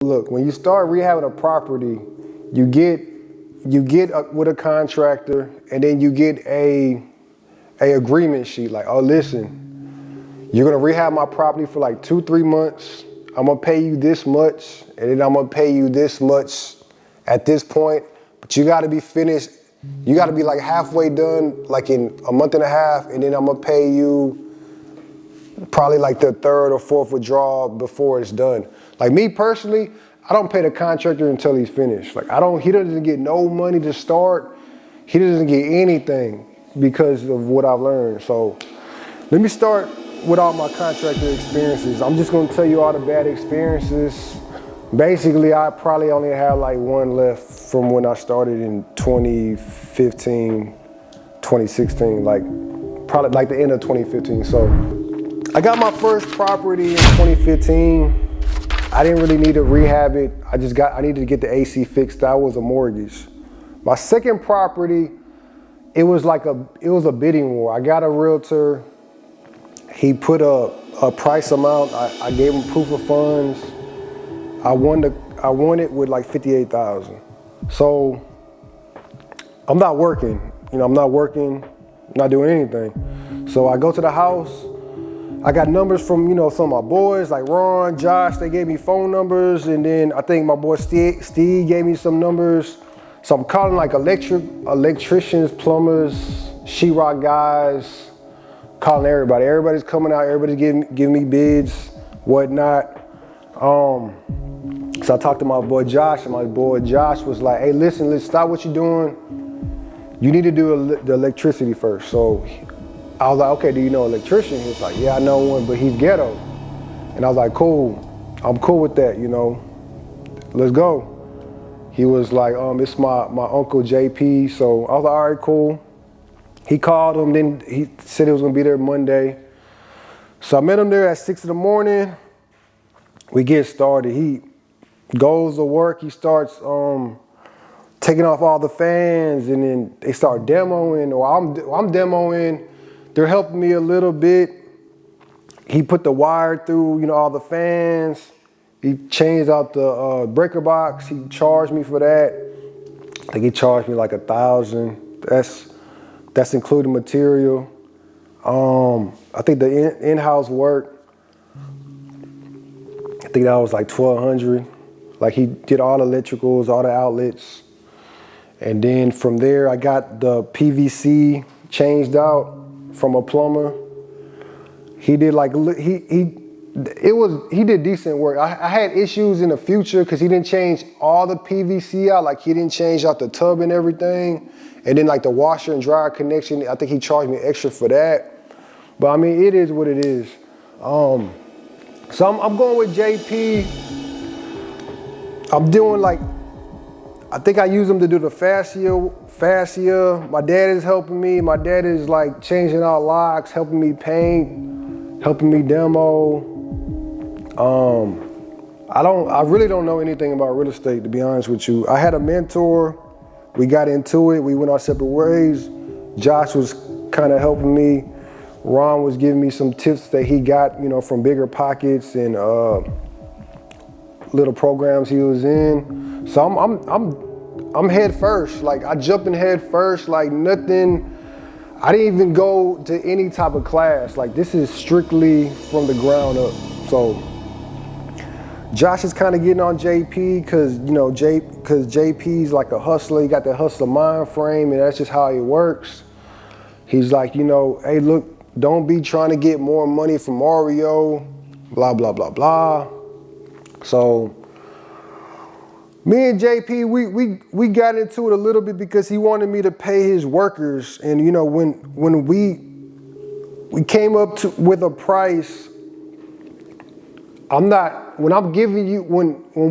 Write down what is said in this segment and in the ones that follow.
Look, when you start rehabbing a property, you get with a contractor, and then you get a agreement sheet. Like, oh, listen, you're gonna rehab my property for like 2-3 months. I'm gonna pay you this much, and then I'm gonna pay you this much at this point. But you gotta be finished. You gotta be like halfway done, like in a month and a half, and then I'm gonna pay you probably like the third or fourth withdrawal before it's done. Like me personally, I don't pay the contractor until he's finished. Like he doesn't get no money to start. He doesn't get anything because of what I've learned. So let me start with all my contractor experiences. I'm just gonna tell you all the bad experiences. Basically, I probably only have like one left from when I started in 2015, 2016, like probably like the end of 2015. So I got my first property in 2015. I didn't really need to rehab it. I needed to get the AC fixed. That was a mortgage. My second property, it was a bidding war. I got a realtor. He put a price amount. I gave him proof of funds. I won it with like 58,000. So I'm not working. I'm not working, not doing anything. So I go to the house. I got numbers from, some of my boys like Ron, Josh, they gave me phone numbers. And then I think my boy Steve gave me some numbers. So I'm calling like electricians, plumbers, sheetrock guys, calling everybody. Everybody's coming out, everybody's giving me bids, whatnot. So I talked to my boy Josh, and my boy Josh was like, hey, listen, let's stop what you're doing. You need to do the electricity first. So I was like, okay, do you know an electrician? He was like, yeah, I know one, but he's ghetto. And I was like, cool, I'm cool with that, let's go. He was like, it's my uncle JP. So I was like, all right, cool. He called him, then he said he was gonna be there Monday. So I met him there at 6 in the morning. We get started. He goes to work, he starts taking off all the fans, and then they start demoing, or I'm demoing. They're helping me a little bit. He put the wire through, all the fans. He changed out the breaker box. He charged me for that. I think he charged me like 1,000. That's including material. I think the in-house work, I think that was like 1,200. Like he did all the electricals, all the outlets. And then from there, I got the PVC changed out from a plumber. He did he did decent work. I had issues in the future because he didn't change all the PVC out. Like he didn't change out the tub and everything. And then like the washer and dryer connection, I think he charged me extra for that. But I mean, it is what it is. So I'm going with JP. I'm doing I think I use him to do the fascia. My dad is helping me. My dad is like changing out locks, helping me paint, helping me demo. I really don't know anything about real estate, to be honest with you. I had a mentor. We got into it. We went our separate ways. Josh was kind of helping me. Ron was giving me some tips that he got, from Bigger Pockets and little programs he was in. So I'm head first. Like I jumped in head first, like nothing. I didn't even go to any type of class. Like this is strictly from the ground up. So Josh is kind of getting on JP because JP's like a hustler. He got that hustler mind frame, and that's just how he works. He's like, hey, look, don't be trying to get more money from Mario, blah, blah, blah, blah. So me and JP, we got into it a little bit because he wanted me to pay his workers. And when we came up with a price, when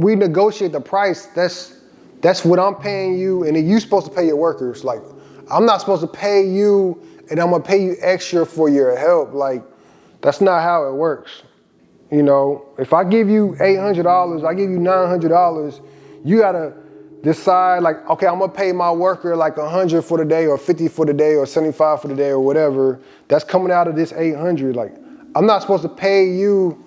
we negotiate the price, that's what I'm paying you, and then you supposed to pay your workers. Like I'm not supposed to pay you and I'm gonna pay you extra for your help. Like that's not how it works. If I give you $800, I give you $900, you gotta decide like, okay, I'm gonna pay my worker like 100 for the day or 50 for the day or 75 for the day or whatever. That's coming out of this 800. Like I'm not supposed to pay you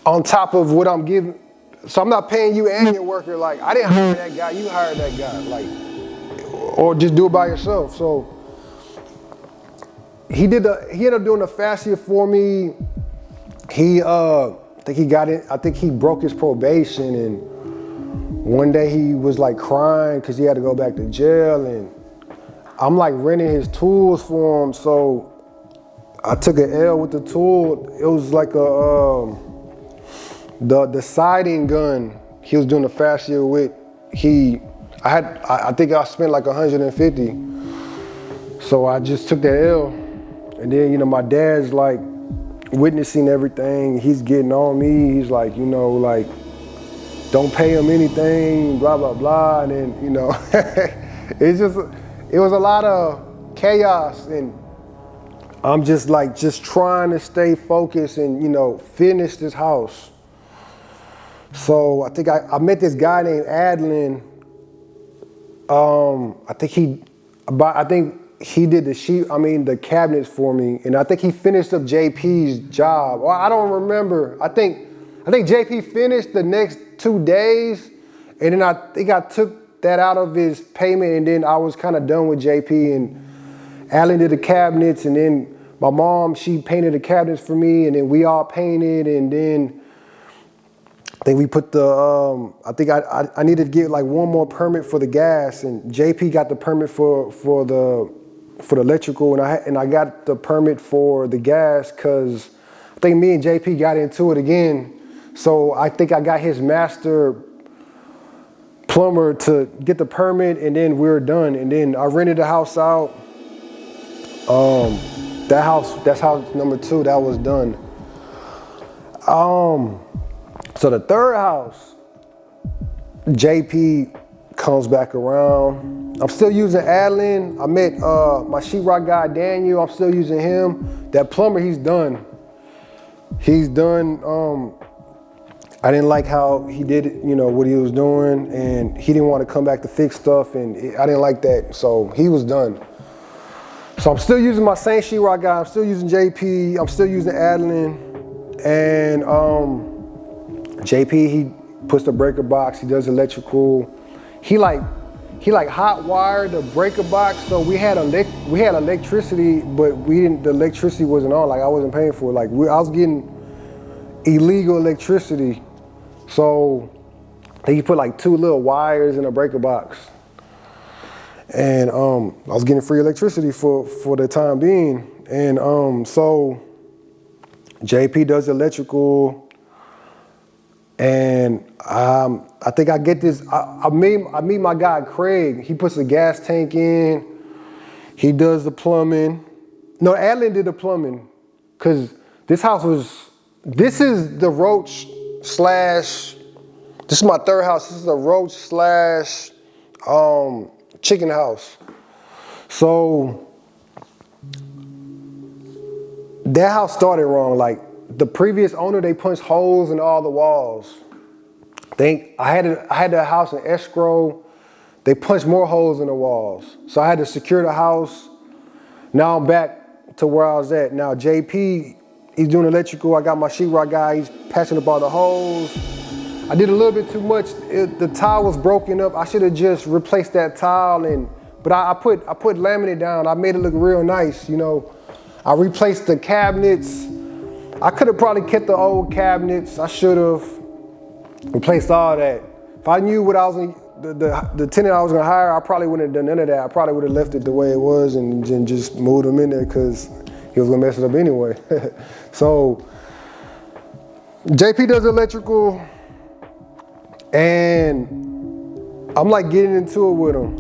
on top of what I'm giving. So I'm not paying you and your worker. Like, I didn't hire that guy, you hired that guy. Like, or just do it by yourself. So he ended up doing the fascia for me. I think he broke his probation, and one day he was like crying because he had to go back to jail, and I'm like renting his tools for him. So I took an L with the tool. It was like the siding gun he was doing the fascia with. I think I spent like 150. So I just took that L, and then my dad's like witnessing everything. He's getting on me. He's like, like, don't pay him anything, blah blah blah. And then it was a lot of chaos, and I'm just trying to stay focused and finish this house. So I think I met this guy named Adlin. I think he did the cabinets for me, and I think he finished up JP's job. Well, I don't remember. I think JP finished the next 2 days, and then I think I took that out of his payment, and then I was kind of done with JP, and Alan did the cabinets, and then my mom, she painted the cabinets for me, and then we all painted, and then I think we put I think I needed to get like one more permit for the gas, and JP got the permit for the electrical, and I got the permit for the gas because I think me and JP got into it again. So I think I got his master plumber to get the permit, and then we were done. And then I rented the house out. That's house number 2, that was done. So the third house, JP comes back around. I'm still using Adlin. I met my sheetrock guy, Daniel. I'm still using him. That plumber, he's done. I didn't like how he did it, what he was doing, and he didn't want to come back to fix stuff, and I didn't like that, so he was done. So I'm still using my same sheetrock guy. I'm still using JP. I'm still using Adlin, and JP, he puts the breaker box. He does electrical. He hot wired the breaker box, so we had electricity, but the electricity wasn't on. Like, I wasn't paying for it. Like, I was getting illegal electricity. So he put like 2 little wires in a breaker box, and I was getting free electricity for the time being. And so JP does electrical. And I think I get this. I meet my guy Craig. He puts the gas tank in. He does the plumbing. No, Adlin did the plumbing, cause this is the roach / This is my third house. This is a roach / chicken house. So that house started wrong. Like, the previous owner, they punched holes in all the walls. I had the house in escrow. They punched more holes in the walls. So I had to secure the house. Now I'm back to where I was at. Now JP, he's doing electrical. I got my sheetrock guy. He's patching up all the holes. I did a little bit too much. The tile was broken up. I should have just replaced that tile, but I put laminate down. I made it look real nice, I replaced the cabinets. I could have probably kept the old cabinets. I should have replaced all that. If I knew what the tenant I was gonna hire, I probably wouldn't have done none of that. I probably would have left it the way it was and just moved him in there because he was gonna mess it up anyway. So JP does electrical, and I'm like getting into it with him.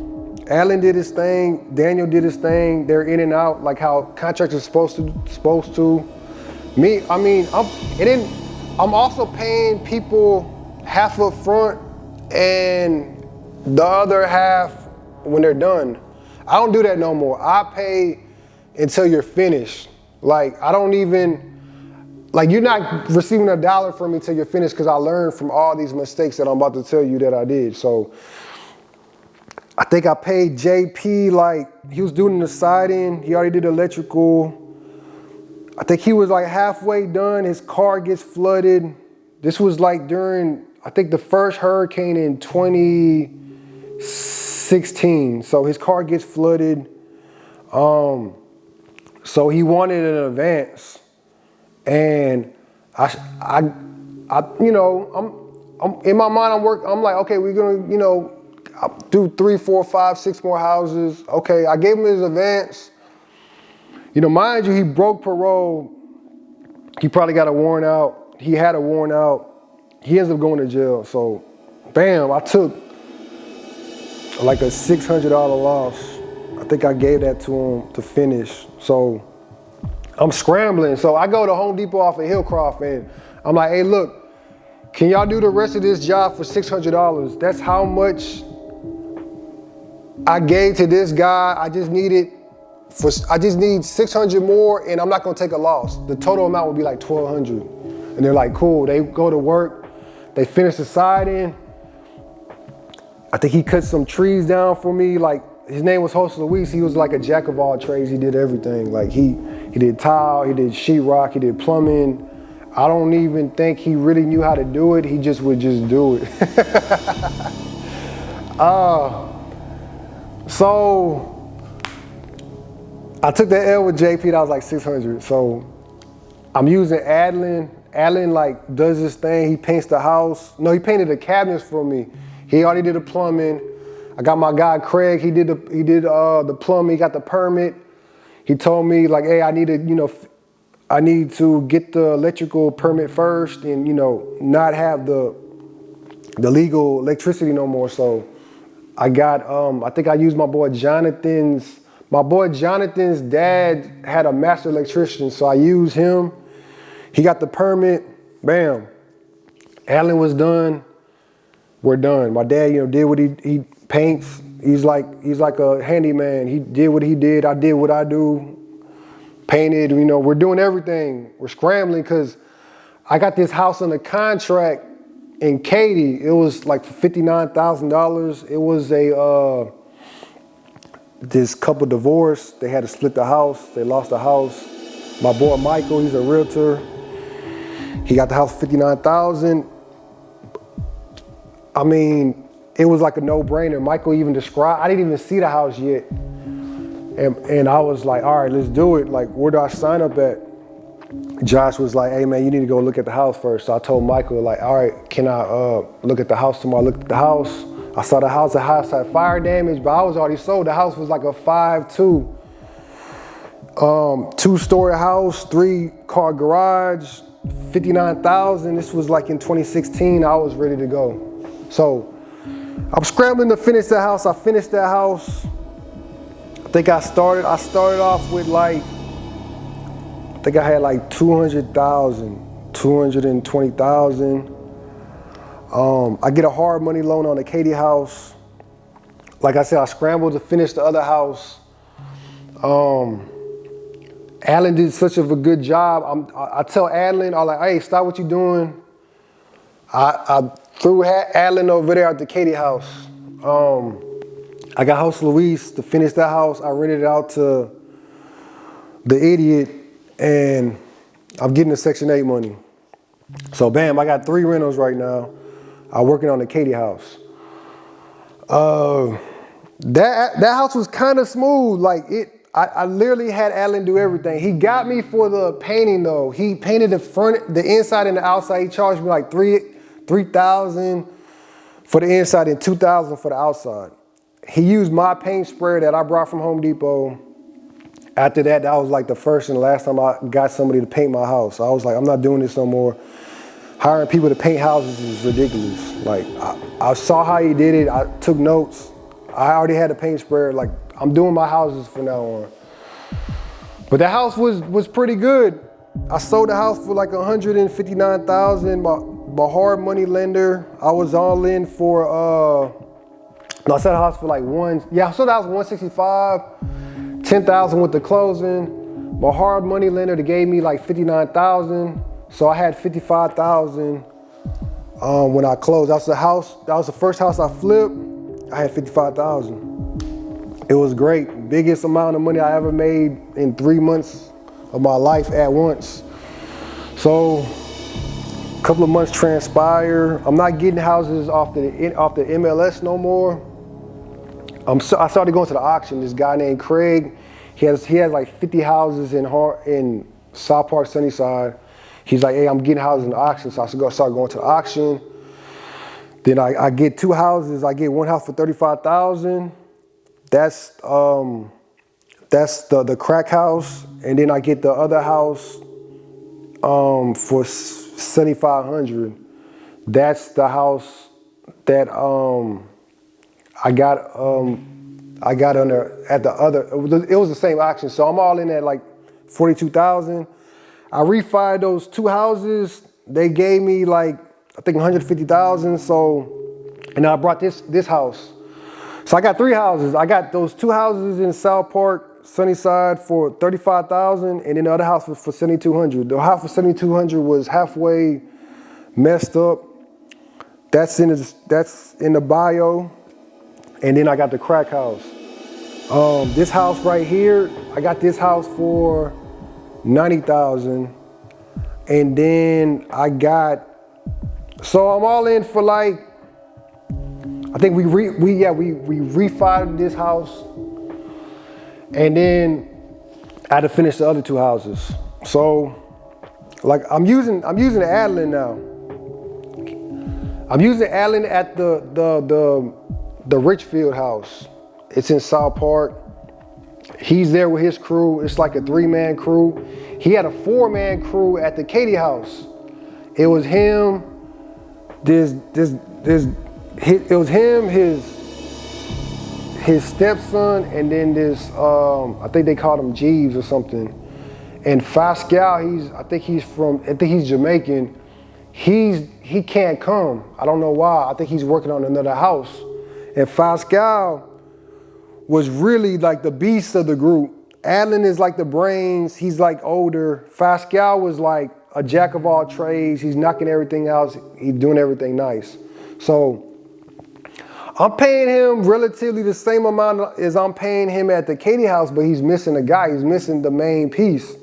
Alan did his thing, Daniel did his thing. They're in and out like how contractors supposed to. I'm also paying people half up front and the other half when they're done. I don't do that no more. I pay until you're finished. Like, I don't even, like, you're not receiving $1 from me till you're finished, because I learned from all these mistakes that I'm about to tell you that I did. So I think I paid JP, like, he was doing the siding. He already did electrical. I think he was like halfway done. His car gets flooded. This was like during, I think, the first hurricane in 2016. So his car gets flooded. So he wanted an advance, and I you know, I'm in my mind. I'm like, okay, we're gonna, you know, do 3, 4, 5, 6 more houses. Okay, I gave him his advance. You know, mind you, he broke parole. He probably got a warrant out. He had a warrant out. He ends up going to jail. So, bam, I took like a $600 loss. I think I gave that to him to finish. So I'm scrambling. So I go to Home Depot off of Hillcroft, and I'm like, hey, look, can y'all do the rest of this job for $600? That's how much I gave to this guy. I just need 600 more, and I'm not gonna take a loss. The total amount would be like $1,200. And they're like, cool. They go to work. They finish the siding. I think he cut some trees down for me. Like, his name was Jose Luis. He was like a jack of all trades. He did everything. Like, he did tile, he did sheetrock, he did plumbing. I don't even think he really knew how to do it. He just would just do it. So I took the L with JP. That was like 600. So I'm using Adlin. Adlin like does this thing. He paints the house. No, he painted the cabinets for me. He already did the plumbing. I got my guy Craig. He did the plumbing. He got the permit. He told me like, hey, I need to get the electrical permit first, and you know, not have the legal electricity no more. So I got I think I used my boy Jonathan's dad had a master electrician, so I used him. He got the permit. Bam. Alan was done. We're done. My dad, you know, did what he paints. He's like a handyman. He did what he did. I did what I do. Painted, you know, we're doing everything. We're scrambling because I got this house under contract in Katy. It was like $59,000. It was this couple divorced. They had to split the house. They lost the house. My boy Michael, he's a realtor. He got the house for $59,000. I mean, it was like a no-brainer. Michael even described, I didn't even see the house yet. And I was like, all right, let's do it. Like, where do I sign up at? Josh was like, hey man, you need to go look at the house first. So I told Michael, like, all right, can I look at the house tomorrow? I looked at the house. I saw the house had fire damage, but I was already sold. The house was like a 5'2", 2-story house, 3-car garage, $59,000. This was like in 2016. I was ready to go. So I'm scrambling to finish that house. I finished that house. I think I started off with like, I think I had like 200,000, 220,000. I get a hard money loan on the Katy house. Like I said, I scrambled to finish the other house. Alan did such of a good job. I tell Alan, I'm like, hey, stop what you're doing. I threw Alan over there at the Katy house. I got Jose Luis to finish that house. I rented it out to the idiot, and I'm getting the Section 8 money. So bam, I got 3 rentals right now. I'm working on the Katy house. That house was kind of smooth. Like I literally had Alan do everything. He got me for the painting though. He painted the front, the inside and the outside. He charged me like $3,000 for the inside and $2,000 for the outside. He used my paint sprayer that I brought from Home Depot. After that, that was like the first and last time I got somebody to paint my house. I was like, I'm not doing this no more. Hiring people to paint houses is ridiculous. Like, I saw how he did it. I took notes. I already had a paint sprayer. Like, I'm doing my houses from now on. But the house was pretty good. I sold the house for like $159,000. My hard money lender, I was all in for, I sold the house for like I sold the house for $165, $10,000 with the closing. My hard money lender, they gave me like $59,000. So I had $55,000 when I closed. That was the first house I flipped. I had $55,000. It was great. Biggest amount of money I ever made in 3 months of my life at once. So couple of months transpire. I'm not getting houses off the MLS no more. I started going to the auction. This guy named Craig, he has like 50 houses in South Park, Sunnyside. He's like, hey, I'm getting houses in the auction. So I started going to the auction. Then I get 2 houses. I get one house for $35,000. That's the crack house. And then I get the other house for $7,500. That's the house that I got under at the other. It was the same auction, so I'm all in at like $42,000. I refied those 2 houses. They gave me like I think $150,000. So, and I brought this house. So I got 3 houses. I got those 2 houses in South Park, Sunnyside for $35,000, and then the other house was for $7,200. The house for $7,200 was halfway messed up. That's in the bio. And then I got the crack house. This house right here, I got this house for $90,000. And then so I'm all in for like, I think we refied this house. And then I had to finish the other 2 houses. So like I'm using Adeline now. I'm using Adeline at the Richfield house. It's in South Park. He's there with his crew. It's like a 3-man crew. He had a 4-man crew at the Katie house. It was him, it was him, his stepson, and then this, I think they called him Jeeves or something. And Pascal, I think he's Jamaican. He can't come. I don't know why. I think he's working on another house. And Pascal was really like the beast of the group. Adeline is like the brains. He's like older. Pascal was like a jack of all trades. He's knocking everything out. He's doing everything nice. So I'm paying him relatively the same amount as I'm paying him at the Katie house, but he's missing a guy. He's missing the main piece.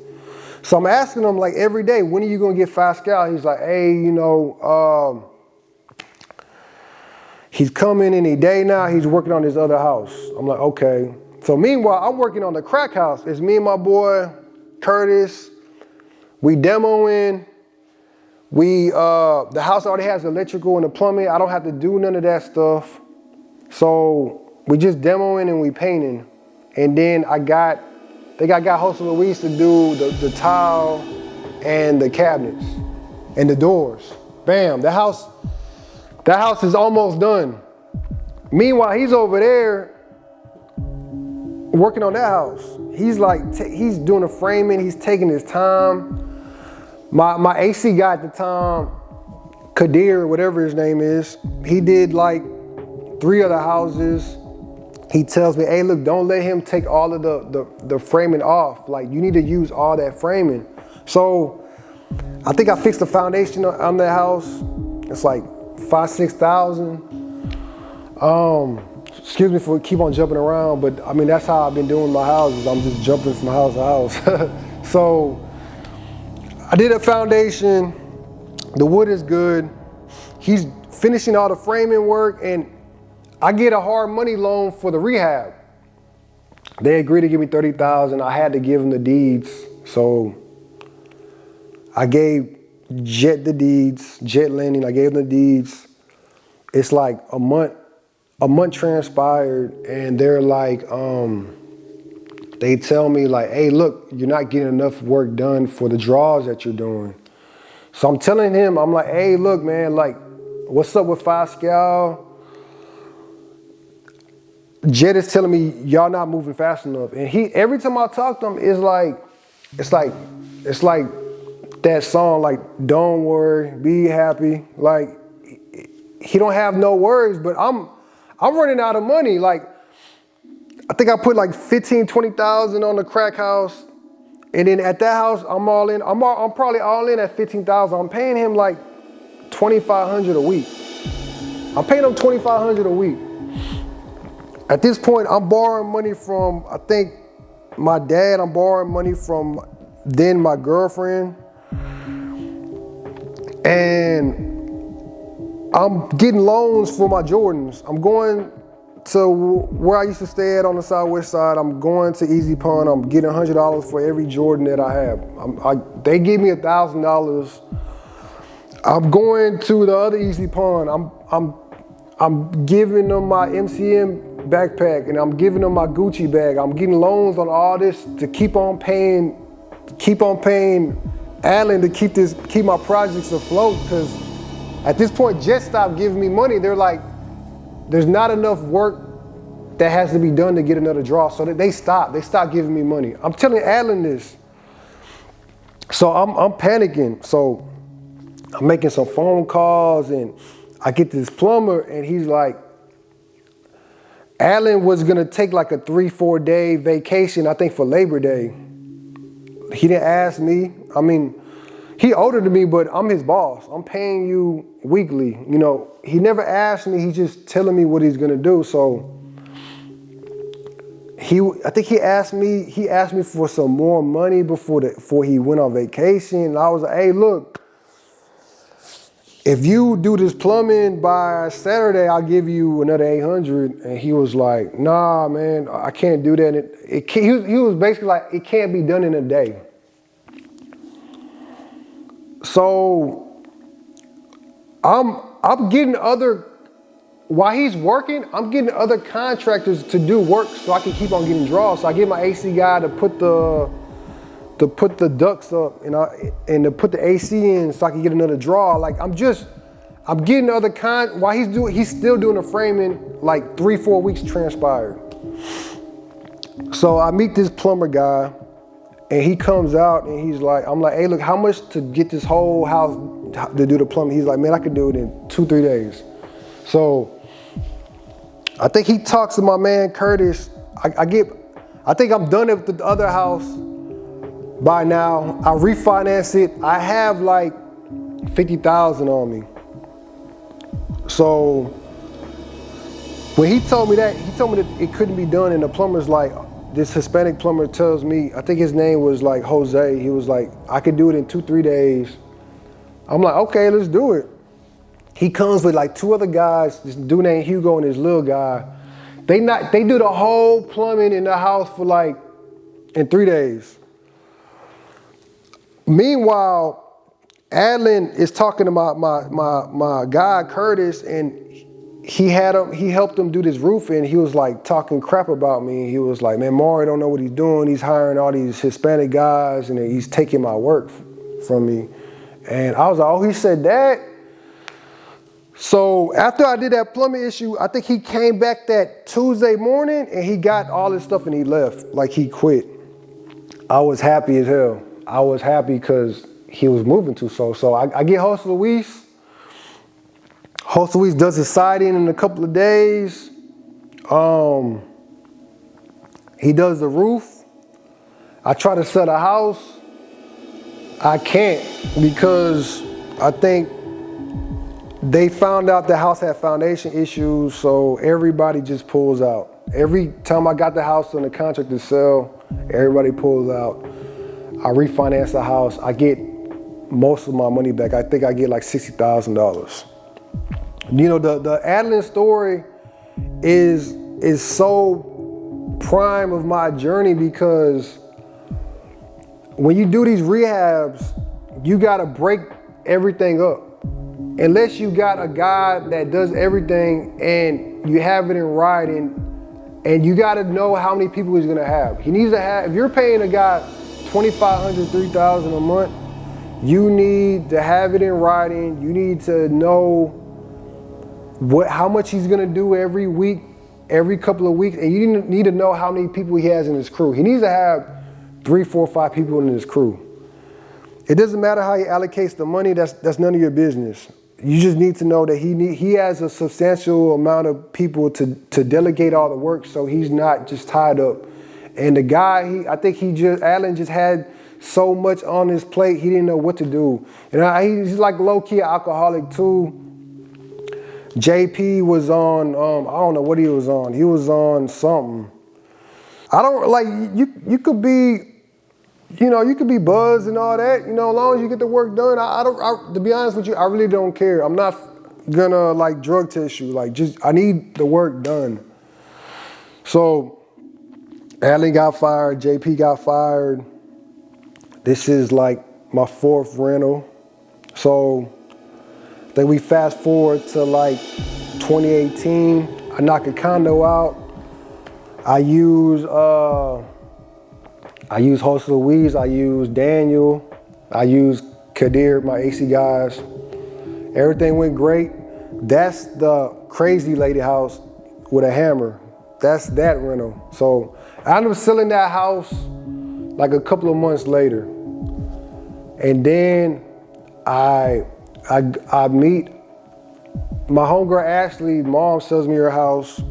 So I'm asking him like every day, when are you gonna get Pascal? He's like, hey, he's coming any day now. He's working on his other house. I'm like, okay. So meanwhile, I'm working on the crack house. It's me and my boy, Curtis. We demoing. The house already has electrical and the plumbing. I don't have to do none of that stuff. So we just demoing and we painting. And then I got Jose Luis to do the tile and the cabinets and the doors. Bam, the house is almost done. Meanwhile, he's over there working on that house. He's like, he's doing the framing, he's taking his time. My AC guy at the time, Kadir, whatever his name is, he did like 3 other houses. He tells me, hey, look, don't let him take all of the framing off. Like, you need to use all that framing. So I think I fixed the foundation on that house. It's like $5,000-6,000. Excuse me for keep on jumping around, but I mean, that's how I've been doing my houses. I'm just jumping from house to house. So I did a foundation. The wood is good. He's finishing all the framing work, and I get a hard money loan for the rehab. They agreed to give me $30,000. I had to give them the deeds. So I gave Jet the deeds, Jet Landing, I gave them the deeds. It's like a month transpired, and they're like, they tell me like, hey, look, you're not getting enough work done for the draws that you're doing. So I'm telling him, I'm like, hey, look, man, like, what's up with Pascal? Jet is telling me y'all not moving fast enough. And every time I talk to him, it's like that song, like, don't worry, be happy. Like, he don't have no worries, but I'm running out of money. Like, I think I put like $15,000-20,000 on the crack house. And then at that house, I'm all in. I'm probably all in at $15,000. I'm paying him like $2,500 a week. I'm paying him $2,500 a week. At this point, I'm borrowing money from, I think, my dad. I'm borrowing money from then my girlfriend. And I'm getting loans for my Jordans. I'm going to where I used to stay at on the Southwest side. I'm going to Easy Pond. I'm getting $100 for every Jordan that I have. They give me $1,000. I'm going to the other Easy Pond. I'm giving them my MCM backpack, and I'm giving them my Gucci bag. I'm getting loans on all this to keep on paying Alan to keep my projects afloat, because at this point, Jet stopped giving me money. They're like, there's not enough work that has to be done to get another draw. So they stopped giving me money. I'm telling Alan this. So I'm panicking. So I'm making some phone calls, and I get this plumber, and he's like, Alan was gonna take like a 3-4 day vacation, I think for Labor Day. He didn't ask me. I mean, he older than me, but I'm his boss. I'm paying you weekly. You know, he never asked me. He's just telling me what he's gonna do. So I think he asked me for some more money before he went on vacation. And I was like, hey, look, if you do this plumbing by Saturday, I'll give you another $800. And he was like, nah, man, I can't do that. He was basically like, it can't be done in a day. So I'm getting while he's working, I'm getting other contractors to do work so I can keep on getting draws. So I get my AC guy to put the ducts up and to put the AC in so I can get another draw. Like I'm getting other while he's still doing the framing, like 3-4 weeks transpired. So I meet this plumber guy, and he comes out and he's like, I'm like, hey, look, how much to get this whole house to do the plumbing? He's like, man, I could do it in 2-3 days. So I think he talks to my man Curtis. I think I'm done with the other house by now. I refinance it. I have like $50,000 on me. So when he told me that it couldn't be done, and the plumber's like, this Hispanic plumber tells me, I think his name was like Jose. He was like, I could do it in 2-3 days. I'm like, okay, let's do it. He comes with like 2 other guys, this dude named Hugo and this little guy. They do the whole plumbing in the house for like in 3 days. Meanwhile, Adlin is talking to my guy Curtis, and he helped him do this roof, and he was like talking crap about me. He was like, man, Maury don't know what he's doing. He's hiring all these Hispanic guys, and he's taking my work from me. And I was like, oh, he said that? So after I did that plumbing issue, I think he came back that Tuesday morning, and he got all his stuff and he left, like he quit. I was happy as hell. I was happy because he was moving too slow. So I get Jose Luis. Jose Luis does his siding in a couple of days. He does the roof. I try to sell the house. I can't, because I think they found out the house had foundation issues, so everybody just pulls out. Every time I got the house on the contract to sell, everybody pulls out. I refinance the house. I get most of my money back. I think I get like $60,000. You know, the Adlin story is so prime of my journey, because when you do these rehabs, you gotta break everything up. Unless you got a guy that does everything and you have it in writing, and you gotta know how many people he's gonna have. He needs to have, if you're paying a guy $2,500, $3,000 a month, you need to have it in writing. You need to know how much he's gonna do every week, every couple of weeks, and you need to know how many people he has in his crew. He needs to have 3, 4, 5 people in his crew. It doesn't matter how he allocates the money, that's none of your business. You just need to know that he has a substantial amount of people to delegate all the work, so he's not just tied up. And the guy, I think Alan just had so much on his plate, he didn't know what to do. And he's like low-key alcoholic too. JP was on, I don't know what he was on. He was on something. I don't, like, you you know, you could be buzzed and all that, you know, as long as you get the work done. To be honest with you, I really don't care. I'm not gonna like drug test you. Like, I need the work done. So Adley got fired, JP got fired. This is like my 4th rental. So then we fast forward to like 2018. I knock a condo out. I use Host Louise, I use Daniel, I use Kadir, my AC guys. Everything went great. That's the crazy lady house with a hammer. That's that rental. So I ended up selling that house like a couple of months later. And then I meet my homegirl Ashley, mom sells me her house.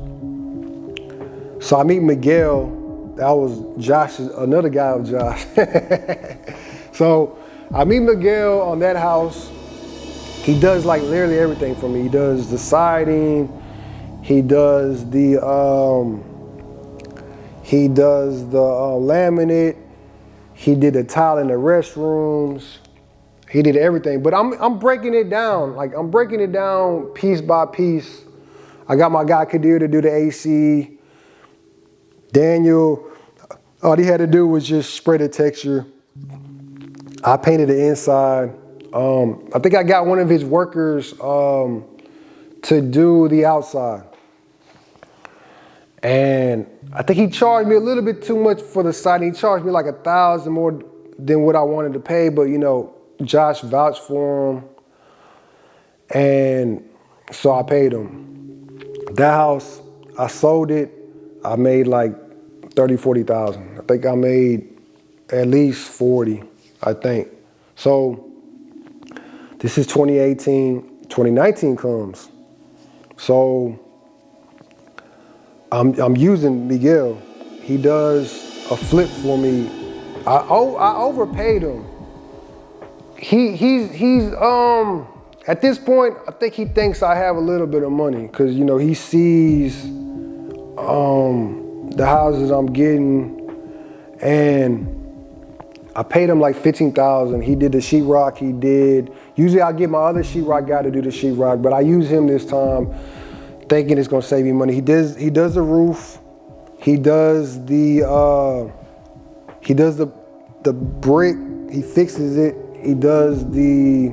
So I meet Miguel, that was Josh's, another guy of Josh. So I meet Miguel on that house. He does like literally everything for me. He does the siding, he does the laminate, he did the tile in the restrooms, he did everything. But I'm breaking it down, like I'm breaking it down piece by piece. I got my guy Kadir to do the AC. Daniel, all he had to do was just spray the texture. I painted the inside. I think I got one of his workers to do the outside. And I think he charged me a little bit too much for the siding. He charged me like $1,000 more than what I wanted to pay, but you know, Josh vouched for him. And so I paid him. That house, I sold it. I made like 30, 40,000. I think I made at least 40, I think. So this is 2018, 2019 comes. So I'm using Miguel. He does a flip for me. I overpaid him. He's at this point, I think he thinks I have a little bit of money because, you know, he sees the houses I'm getting, and I paid him like $15,000. He did the sheetrock. He did. Usually I get my other sheetrock guy to do the sheetrock, but I use him this time, thinking it's gonna save me money. He does the roof. He does the brick. He fixes it. He does the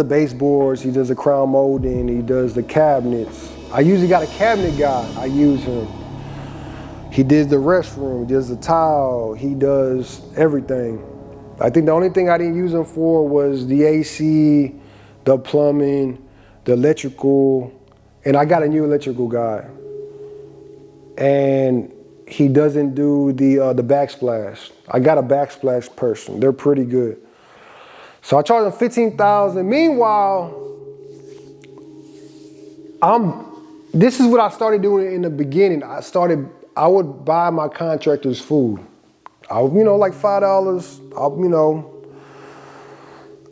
baseboards. He does the crown molding. He does the cabinets. I usually got a cabinet guy. I use him. He did the restroom, he does the tile, he does everything. I think the only thing I didn't use him for was the AC, the plumbing, the electrical, and I got a new electrical guy. And he doesn't do the backsplash. I got a backsplash person. They're pretty good. So I charged him $15,000. Meanwhile, this is what I started doing in the beginning. I would buy my contractors food. Like $5.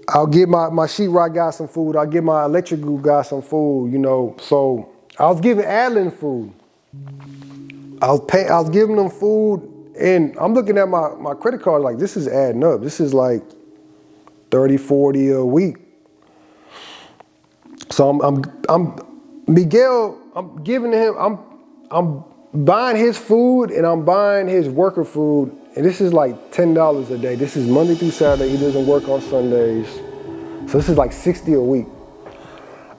I'll give my sheetrock guy some food. I'll give my electrical guy some food, So I was giving Adlin food. I was giving them food, and I'm looking at my credit card like, this is adding up. This is like 30, 40 a week. So I'm Miguel, I'm giving him, I'm buying his food and I'm buying his worker food, and this is like $10 a day. This is Monday through Saturday. He doesn't work on Sundays. So this is like $60 a week.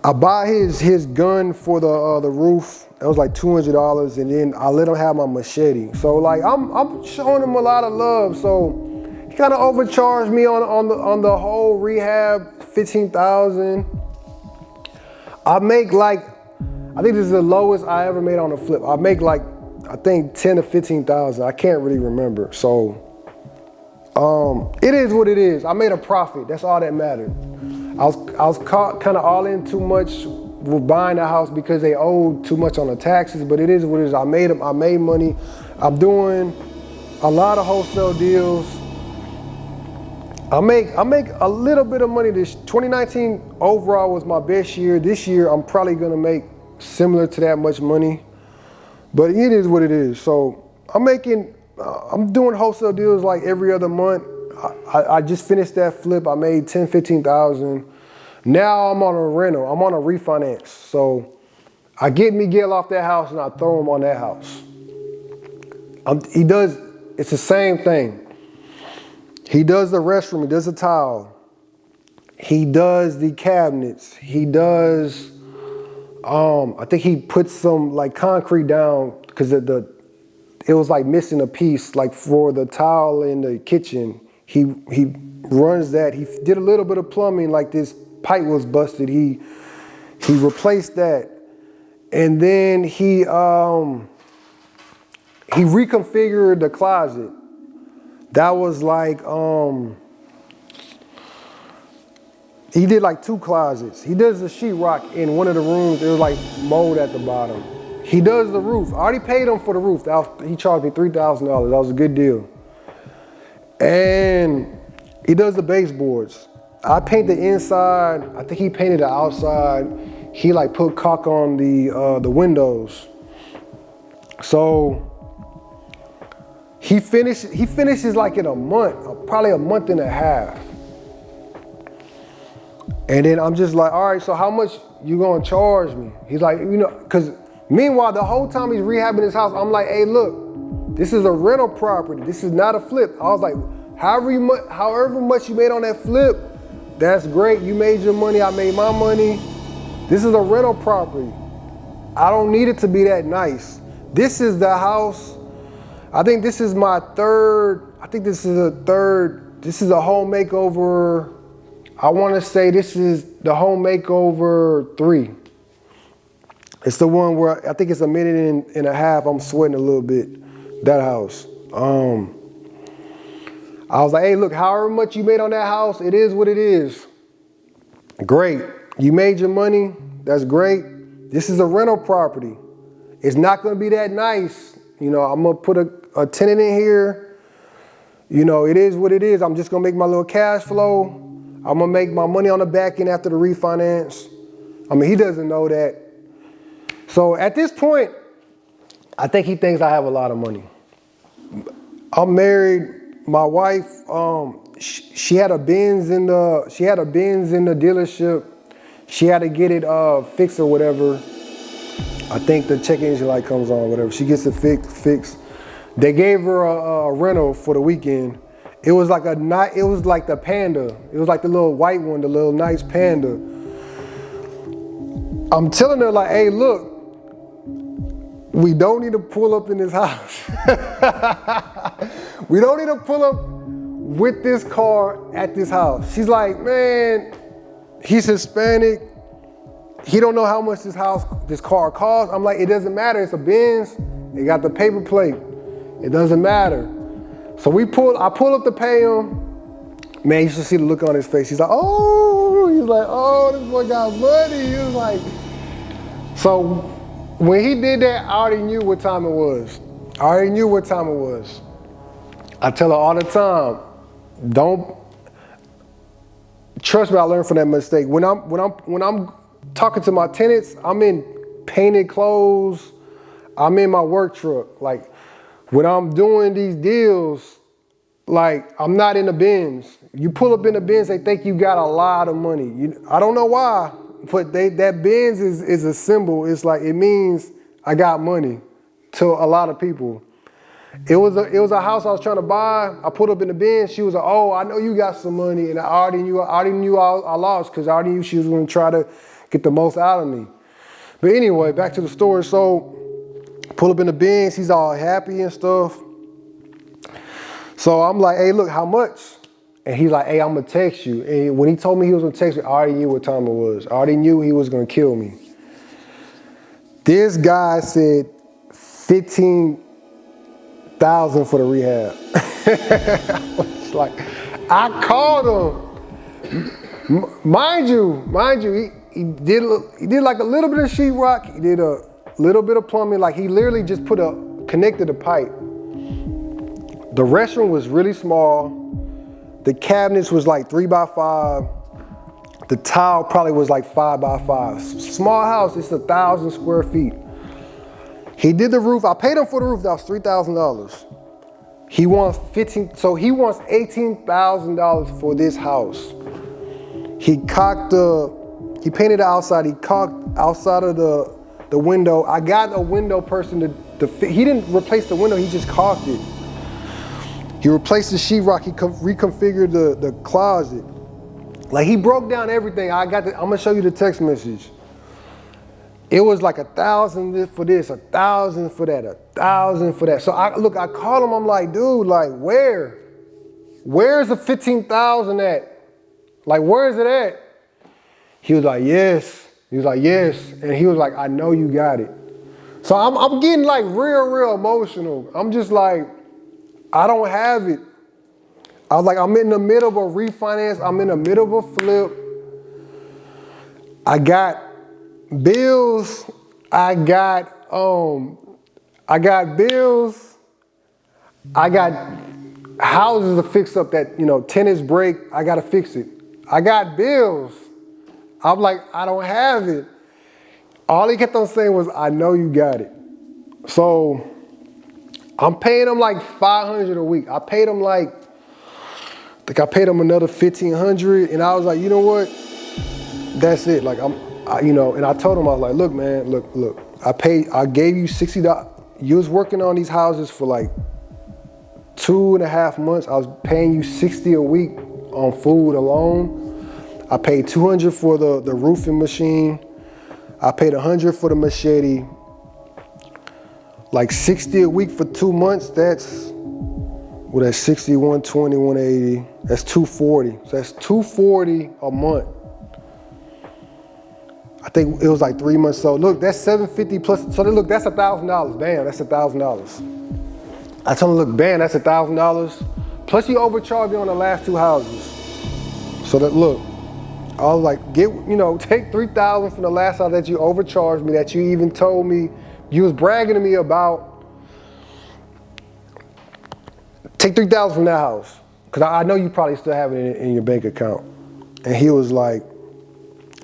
I buy his gun for the roof. That was like $200, and then I let him have my machete. So like I'm showing him a lot of love. So he kind of overcharged me on the whole rehab, $15,000. I make like, I think this is the lowest I ever made on a flip. I make like, I think 10 to 15,000. I can't really remember. So it is what it is. I made a profit. That's all that mattered. I was caught kind of all in too much with buying the house because they owed too much on the taxes, but it is what it is. I made money. I'm doing a lot of wholesale deals. I make a little bit of money. This 2019 overall was my best year. This year I'm probably gonna make similar to that much money, but it is what it is. So I'm making I'm doing wholesale deals like every other month. I just finished that flip. I made 10, 15,000. Now I'm on a rental. I'm on a refinance. So I get Miguel off that house and I throw him on that house. It's the same thing. He does the restroom, he does the tile. He does the cabinets. He does, I think he put some like concrete down because it was like missing a piece, like for the tile in the kitchen. He runs that. He did a little bit of plumbing, like this pipe was busted. He replaced that. And then he reconfigured the closet. That was like, he did like 2 closets. He does the sheetrock in one of the rooms. It was like mold at the bottom. He does the roof. I already paid him for the roof. He charged me $3,000. That was a good deal. And he does the baseboards. I paint the inside. I think he painted the outside. He like put caulk on the windows. So he finishes like in a month, probably a month and a half. And then I'm just like, all right, so how much you gonna charge me? He's like, cause meanwhile, the whole time he's rehabbing his house, I'm like, hey, look, this is a rental property. This is not a flip. I was like, however much you made on that flip, that's great. You made your money, I made my money. This is a rental property. I don't need it to be that nice. This is the house. I think this is my third. This is a home makeover. I want to say this is the home makeover 3. It's the one where I think it's a minute and a half. I'm sweating a little bit. That house. I was like, hey, look, however much you made on that house, it is what it is. Great. You made your money. That's great. This is a rental property. It's not going to be that nice. I'm going to put a tenant in here. It is what it is. I'm just going to make my little cash flow. I'm going to make my money on the back end after the refinance. He doesn't know that. So at this point, I think he thinks I have a lot of money. I'm married. My wife, she had a Benz in the dealership. She had to get it fixed or whatever. I think the check engine light comes on, whatever. She gets it fixed. They gave her a rental for the weekend. It was like the Panda. It was like the little white one, the little nice Panda. I'm telling her like, hey, look, we don't need to pull up in this house. We don't need to pull up with this car at this house. She's like, man, he's Hispanic. He don't know how much this car costs. I'm like, it doesn't matter. It's a Benz. It got the paper plate. It doesn't matter. So I pull up to pay him. Man, you should see the look on his face. He's like, oh, this boy got money. He was like, so when he did that, I already knew what time it was. I tell her all the time, don't trust me. I learned from that mistake. When I'm talking to my tenants, I'm in painted clothes. I'm in my work truck. Like when I'm doing these deals, like I'm not in the Benz. You pull up in the Benz, they think you got a lot of money. I don't know why, but that Benz is a symbol. It's like, it means I got money to a lot of people. It was a house I was trying to buy. I pulled up in the Benz. She was like, oh, I know you got some money. And I already knew I lost because I already knew she was going to try to get the most out of me. But anyway, back to the story. So pull up in the Benz. He's all happy and stuff. So I'm like, hey, look, how much? And he's like, hey, I'm going to text you. And when he told me he was going to text me, I already knew what time it was. I already knew he was going to kill me. This guy said 15,000 for the rehab. I was like, I called him. Mind you, he did like a little bit of sheetrock. He did a little bit of plumbing. Like he literally just connected a pipe. The restroom was really small. The cabinets was like 3x5. The tile probably was like 5x5. Small house, it's 1,000 square feet. He did the roof. I paid him for the roof. That was $3,000. He wants $18,000 for this house. He painted the outside. He caulked outside of the window. I got a window person to fit. He didn't replace the window, he just caulked it. He replaced the sheetrock, he reconfigured the closet. Like, he broke down everything. I'm gonna show you the text message. It was like $1,000 for this, $1,000 for that, $1,000 for that. So I called him, I'm like, dude, like, where's the $15,000 at? Like, where is it at? He was like, yes. He was like, yes. And he was like, I know you got it. So I'm getting like real emotional. I'm just like, I don't have it. I was like, I'm in the middle of a refinance. I'm in the middle of a flip. I got bills. I got bills. I got houses to fix up that, tenants break. I got to fix it. I got bills. I'm like, I don't have it. All he kept on saying was, I know you got it. So I'm paying him like $500 a week. I paid him I think I paid him another $1,500, and I was like, you know what? That's it. Like, and I told him, I was like, look, man, look. I gave you $60. You was working on these houses for like 2.5 months. I was paying you $60 a week on food alone. I paid $200 for the roofing machine. I paid $100 for the machete. Like $60 a week for 2 months. That's 60, 120, 180. That's $240. So that's $240 a month. I think it was like 3 months. So look, that's $750 plus. So look, that's $1,000. Bam, that's $1,000. I told him, look, bam, that's $1,000. Plus you overcharged me on the last 2 houses. So that, look, I was like, take $3,000 from the last house that you overcharged me, that you even told me, you was bragging to me about. Take $3,000 from that house, because I know you probably still have it in your bank account. And he was like,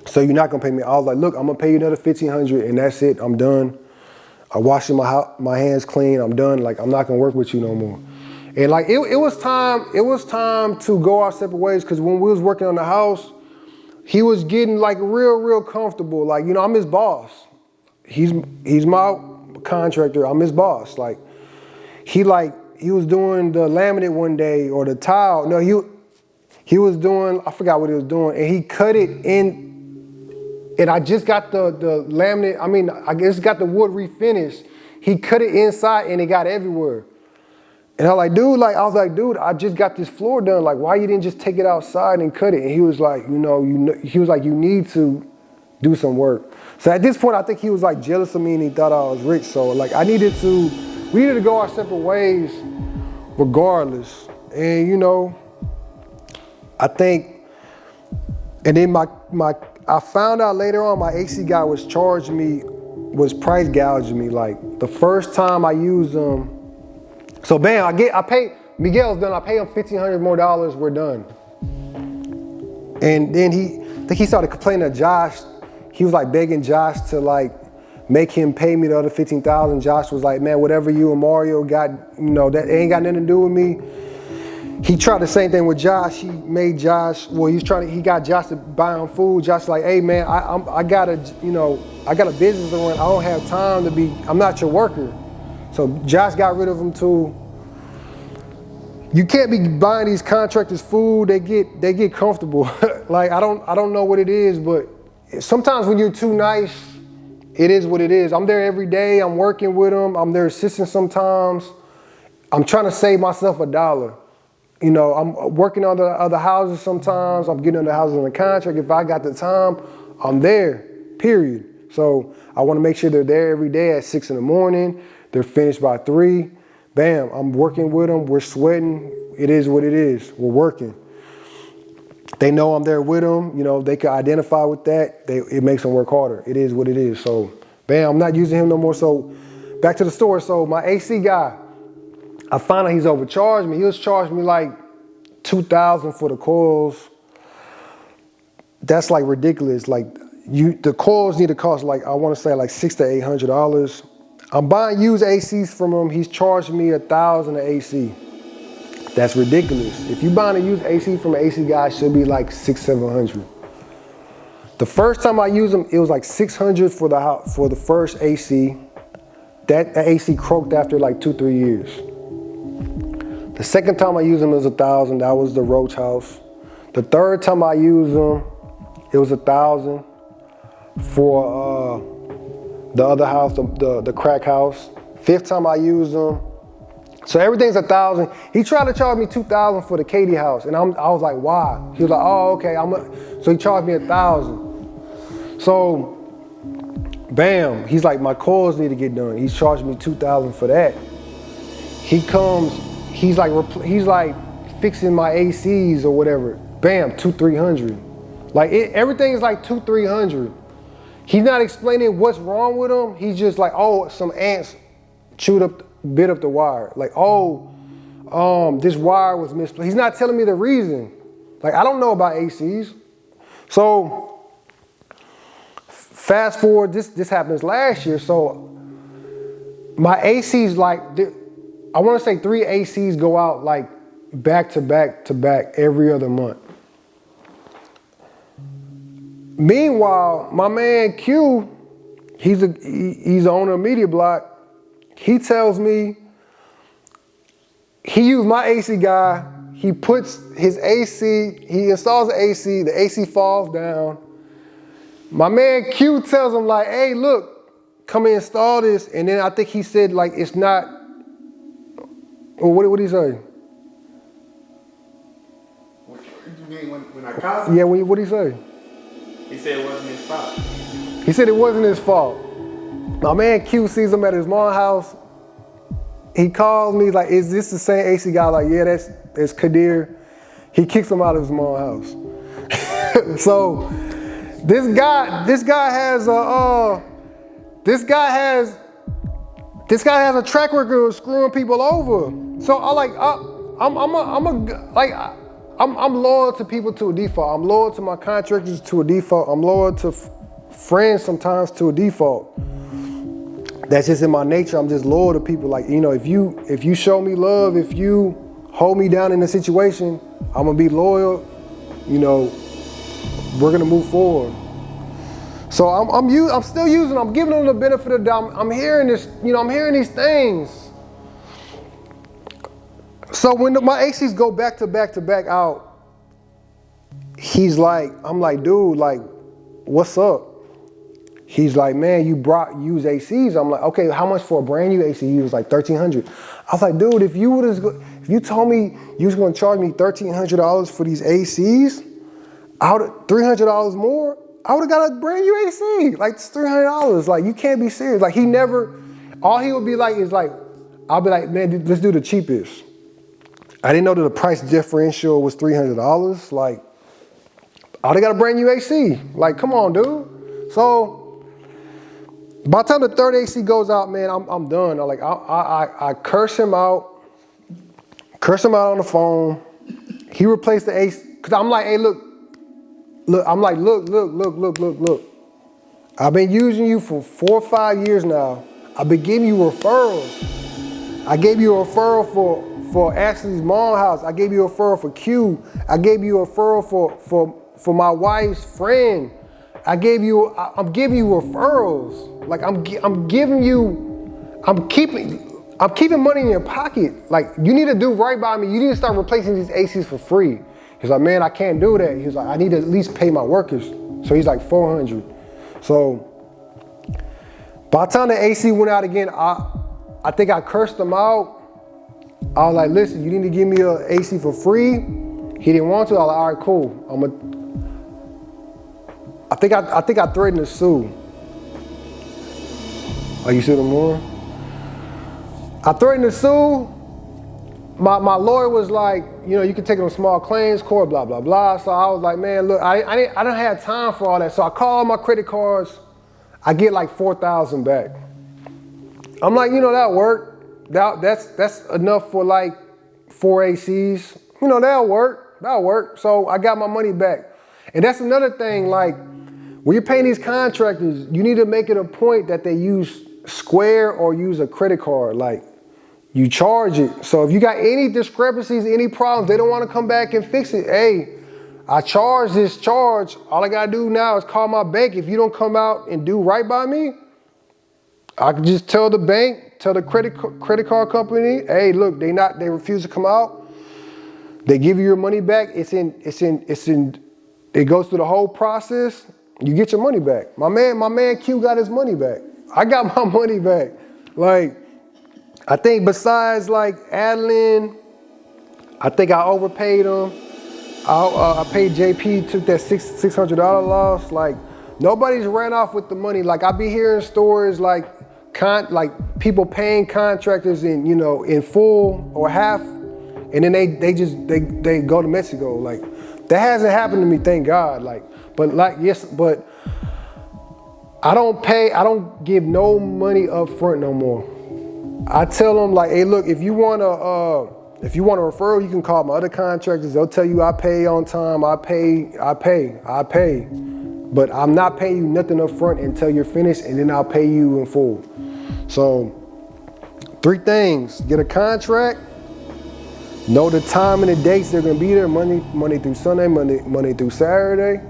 so you're not gonna pay me? I was like, look, I'm gonna pay you another $1,500, and that's it. I'm done. I'm washing my hands clean. I'm done. Like, I'm not gonna work with you no more. And like, it was time to go our separate ways, because when we was working on the house, he was getting like real comfortable. Like, I'm his boss. He's my contractor. I'm his boss. Like, he was doing the laminate one day, or the tile. No, he was doing, I forgot what he was doing, and he cut it in. And I just got the laminate. I just got the wood refinished. He cut it inside, and it got everywhere. And I was like, dude, I just got this floor done. Like, why you didn't just take it outside and cut it? And he was like, he was like, you need to do some work. So at this point, I think he was like jealous of me, and he thought I was rich. So like, we needed to go our separate ways regardless. And I think, and then I found out later on my AC guy was price gouging me. Like, the first time I used them. So bam, I pay, Miguel's done, I pay him $1,500 more. We're done. And then I think he started complaining to Josh. He was like begging Josh to like make him pay me the other $15,000. Josh was like, man, whatever you and Mario got, that ain't got nothing to do with me. He tried the same thing with Josh. He got Josh to buy him food. Josh was like, hey man, I got a business to run. I don't have time I'm not your worker. So Josh got rid of him too. You can't be buying these contractors food. They get comfortable. Like, I don't know what it is, but sometimes when you're too nice, it is what it is. I'm there every day. I'm working with them. I'm their assistant sometimes. I'm trying to save myself $1. I'm working on the other houses sometimes. I'm getting on the houses on the contract. If I got the time, I'm there, period. So I want to make sure they're there every day at 6 in the morning. They're finished by 3. Bam, I'm working with them. We're sweating. It is what it is. We're working. They know I'm there with them. They can identify with that. It makes them work harder. It is what it is. So bam, I'm not using him no more. So back to the story. So my AC guy, I found out he's overcharged me. He was charging me like $2,000 for the coils. That's like ridiculous. Like, the coils need to cost like, I want to say like $600 to $800. I'm buying used ACs from him. He's charging me $1,000 an AC. That's ridiculous. If you buying a used AC from an AC guy, it should be like $600-700. The first time I used them, it was like $600 for the first AC. That AC croaked after like 2-3 years. The second time I used them, it was $1,000. That was the Roach House. The third time I used them, it was $1,000 for the other house, the crack house. Fifth time I used them, so everything's $1,000. He tried to charge me $2,000 for the Katie house, and I was like, why? He was like, oh, okay. So he charged me $1,000. So, bam. He's like, my coils need to get done. He's charging me $2,000 for that. He comes. He's like fixing my ACs or whatever. Bam, $200-300. Like everything is like $200-300. He's not explaining what's wrong with him. He's just like, oh, some ants bit up the wire. Like, oh, this wire was misplaced. He's not telling me the reason. Like, I don't know about ACs. So fast forward, this happens last year. So my ACs, like, I want to say 3 ACs go out like back to back every other month. Meanwhile, my man Q, he's the owner of Media Block. He tells me he used my AC guy. He puts his AC, he installs the AC falls down. My man Q tells him like, hey, look, come and install this. And then I think he said like, it's not, or what did he say? What you mean when I called him? Yeah, what did he say? He said it wasn't his fault. He said it wasn't his fault. My man Q sees him at his mom's house. He calls me like, is this the same AC guy? Like, yeah, that's Kadir. He kicks him out of his mom's house. So this guy has a track record of screwing people over. So I'm loyal to people to a default. I'm loyal to my contractors to a default. I'm loyal to friends sometimes to a default. That's just in my nature. I'm just loyal to people. Like, you know, if you show me love, if you hold me down in a situation, I'm gonna be loyal. You know, we're gonna move forward. So I'm still using. I'm giving them the benefit of the doubt. I'm hearing this. You know, I'm hearing these things. So when my ACs go back to back out, he's like, I'm like, dude, like, what's up? He's like, man, you brought used ACs. I'm like, okay, how much for a brand new AC? He was like $1,300. I was like, dude, if you told me you was gonna charge me $1,300 for these ACs, $300 more, I would have got a brand new AC. Like, it's $300. Like, you can't be serious. Like, all he would be like is like, I'll be like, man, let's do the cheapest. I didn't know that the price differential was $300. Like, I would have got a brand new AC. Like, come on, dude. So by the time the third AC goes out, man, I'm done. I curse him out on the phone. He replaced the AC, cause I'm like, hey, look. I'm like, look. I've been using you for 4 or 5 years now. I've been giving you referrals. I gave you a referral for Ashley's mom's house. I gave you a referral for Q. I gave you a referral for my wife's friend. I'm giving you referrals. Like I'm keeping money in your pocket. Like, you need to do right by me. You need to start replacing these ACs for free. He's like, man, I can't do that. He's like, I need to at least pay my workers. So he's like $400. So by the time the AC went out again, I think I cursed him out. I was like, listen, you need to give me an AC for free. He didn't want to. I was like, all right, cool. I think I threatened to sue. Are you suing more? I threatened to sue. My lawyer was like, you know, you can take it on small claims court, blah, blah, blah. So I was like, man, look, I don't have time for all that. So I called my credit cards. I get like $4,000 back. I'm like, you know, that'll work. That's enough for like 4 ACs. You know, that'll work. So I got my money back. And that's another thing, like, when you're paying these contractors, you need to make it a point that they use Square or use a credit card. Like, you charge it. So if you got any discrepancies, any problems, they don't want to come back and fix it. Hey, I charge this charge. All I gotta do now is call my bank. If you don't come out and do right by me, I can just tell the bank, tell the credit card company, hey, look, they refuse to come out. They give you your money back. It goes through the whole process. You get your money back. My man Q got his money back. I got my money back. Like, I think besides like Adeline, I think I overpaid him. I paid JP, took that $600 loss. Like, nobody's ran off with the money. Like, I be hearing stories like people paying contractors in full or half, and then they go to Mexico. Like, that hasn't happened to me, thank God. Like, but I don't give no money up front no more. I tell them like, hey, look, if you want a referral, you can call my other contractors. They'll tell you I pay on time. I pay. But I'm not paying you nothing up front until you're finished, and then I'll pay you in full. So 3 things: get a contract, know the time and the dates they're gonna be there, Monday through Sunday, Monday through Saturday.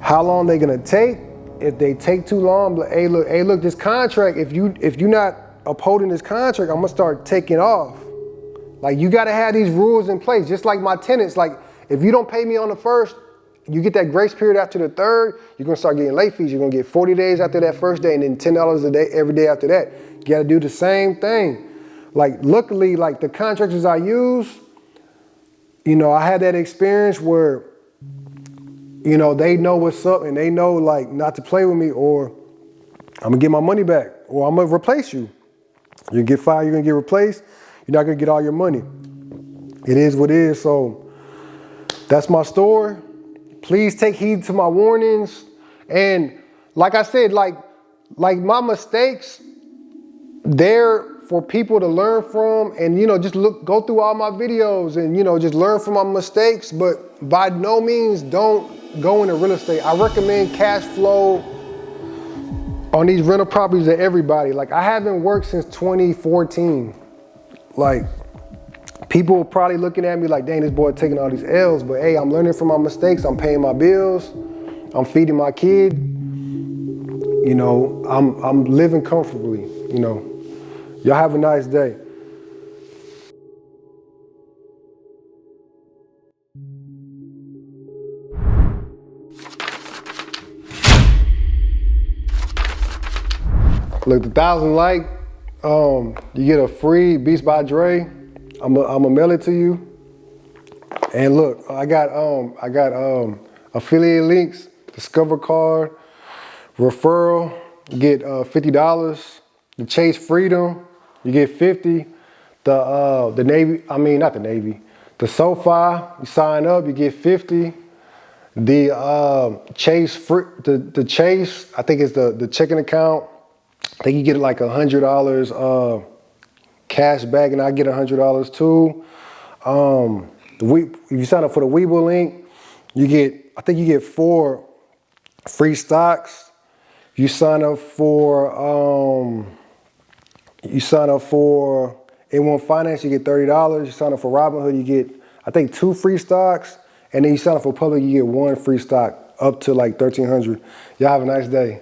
How long they're gonna take. If they take too long, but hey look, this contract, if you're not upholding this contract, I'm gonna start taking off. Like, you gotta have these rules in place. Just like my tenants, like, if you don't pay me on the 1st, you get that grace period after the 3rd, you're gonna start getting late fees. You're gonna get 40 days after that first day, and then $10 a day every day after that. You gotta do the same thing. Like, luckily, like the contractors I use, I had that experience where, they know what's up and they know like not to play with me, or I'm gonna get my money back, or I'm gonna replace you. You get fired, you're gonna get replaced. You're not gonna get all your money. It is what it is. So that's my story. Please take heed to my warnings. And like I said, like my mistakes, they're for people to learn from, and just go through all my videos and just learn from my mistakes. But by no means don't go into real estate. I recommend cash flow on these rental properties to everybody. Like, I haven't worked since 2014. Like, people are probably looking at me like, dang, this boy taking all these L's, but hey, I'm learning from my mistakes. I'm paying my bills. I'm feeding my kid. I'm living comfortably, Y'all have a nice day. Look, the 1,000 like, you get a free Beats by Dre. I'ma mail it to you. And look, I got affiliate links, Discover card, referral, you get $50. The Chase Freedom, you get 50. The Navy, not the Navy. The SoFi, you sign up, you get 50. The Chase, the Chase, I think it's the checking account. I think you get like $100 cash back, and I get $100 too. If you sign up for the Weeble link, I think you get 4 free stocks. You sign up for A1 Finance, you get $30. You sign up for Robinhood, you get, I think, 2 free stocks. And then you sign up for Public, you get 1 free stock up to like $1,300. Y'all have a nice day.